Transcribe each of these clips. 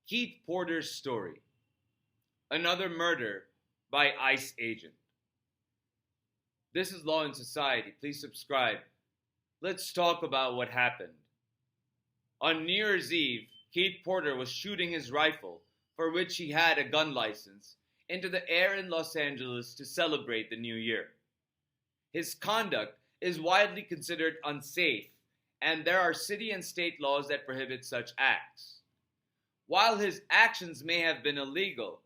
Keith Porter's story. Another murder by ICE agent. This is Law and Society. Please subscribe. Let's talk about what happened. On New Year's Eve, Keith Porter was shooting his rifle, for which he had a gun license, into the air in Los Angeles to celebrate the new year. His conduct is widely considered unsafe, and there are city and state laws that prohibit such acts. While his actions may have been illegal,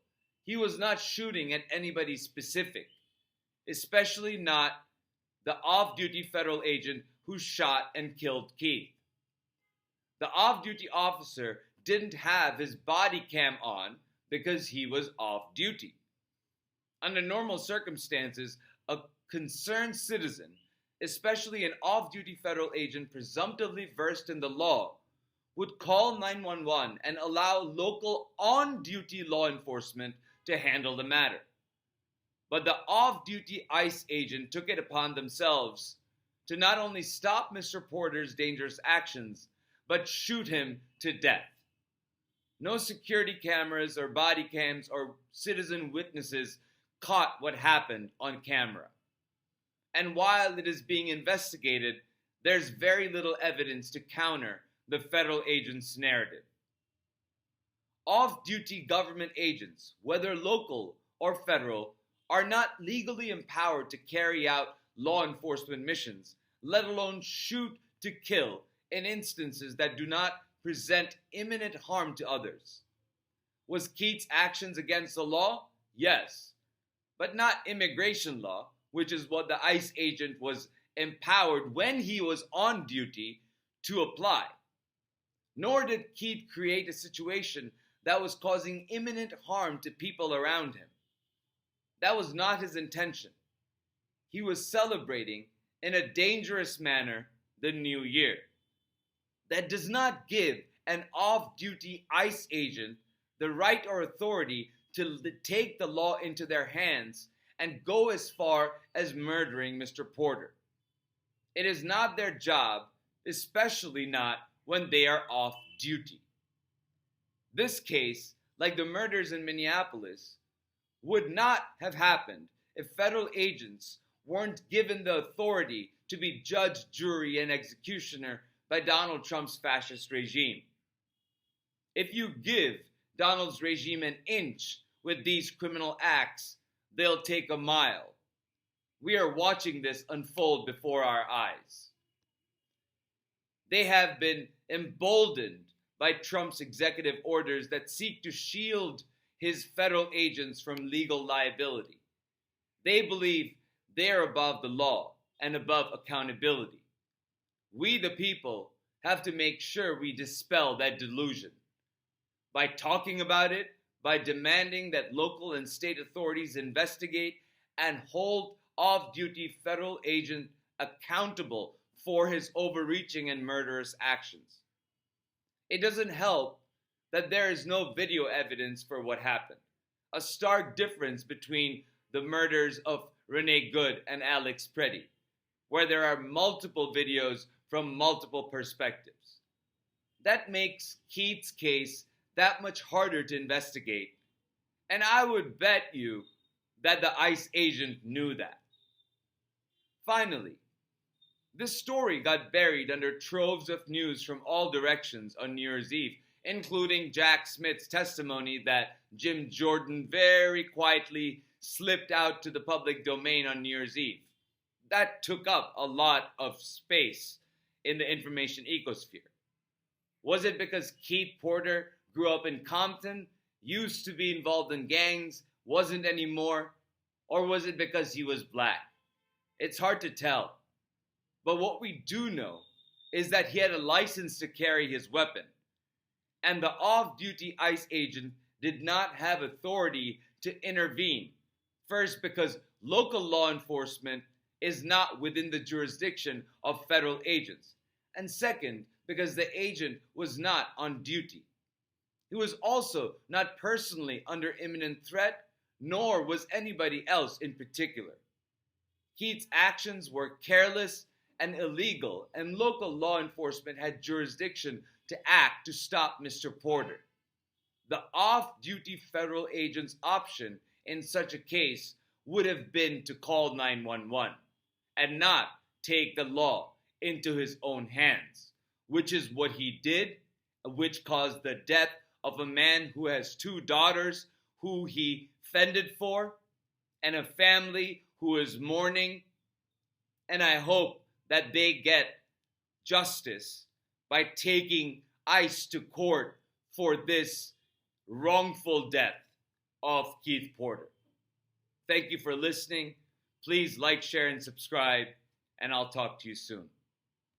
he was not shooting at anybody specific, especially not the off-duty federal agent who shot and killed Keith. The off-duty officer didn't have his body cam on because he was off-duty. Under normal circumstances, a concerned citizen, especially an off-duty federal agent presumptively versed in the law, would call 911 and allow local on-duty law enforcement to handle the matter. But the off-duty ICE agent took it upon themselves to not only stop Mr. Porter's dangerous actions, but shoot him to death. No security cameras or body cams or citizen witnesses caught what happened on camera. And while it is being investigated, there's very little evidence to counter the federal agent's narrative. Off-duty government agents, whether local or federal, are not legally empowered to carry out law enforcement missions, let alone shoot to kill in instances that do not present imminent harm to others. Was Keith's actions against the law? Yes, but not immigration law, which is what the ICE agent was empowered when he was on duty to apply. Nor did Keith create a situation that was causing imminent harm to people around him. That was not his intention. He was celebrating in a dangerous manner the new year. That does not give an off-duty ICE agent the right or authority to take the law into their hands and go as far as murdering Mr. Porter. It is not their job, especially not when they are off duty. This case, like the murders in Minneapolis, would not have happened if federal agents weren't given the authority to be judge, jury, and executioner by Donald Trump's fascist regime. If you give Donald's regime an inch with these criminal acts, they'll take a mile. We are watching this unfold before our eyes. They have been emboldened by Trump's executive orders that seek to shield his federal agents from legal liability. They believe they're above the law and above accountability. We, the people, have to make sure we dispel that delusion. By talking about it, by demanding that local and state authorities investigate and hold off-duty federal agents accountable for his overreaching and murderous actions. It doesn't help that there is no video evidence for what happened. A stark difference between the murders of Renee Good and Alex Preddy, where there are multiple videos from multiple perspectives. That makes Keith's case that much harder to investigate, and I would bet you that the ICE agent knew that. Finally, this story got buried under troves of news from all directions on New Year's Eve, including Jack Smith's testimony that Jim Jordan very quietly slipped out to the public domain on New Year's Eve. That took up a lot of space in the information ecosphere. Was it because Keith Porter grew up in Compton, used to be involved in gangs, wasn't anymore? Or was it because he was black? It's hard to tell. But what we do know is that he had a license to carry his weapon, and the off-duty ICE agent did not have authority to intervene. First, because local law enforcement is not within the jurisdiction of federal agents, and second, because the agent was not on duty. He was also not personally under imminent threat, nor was anybody else in particular. Keith's actions were careless and illegal, and local law enforcement had jurisdiction to act to stop Mr. Porter. The off-duty federal agent's option in such a case would have been to call 911 and not take the law into his own hands, which is what he did, which caused the death of a man who has two daughters who he fended for and a family who is mourning. And I hope that they get justice by taking ICE to court for this wrongful death of Keith Porter. Thank you for listening. Please like, share, and subscribe, and I'll talk to you soon.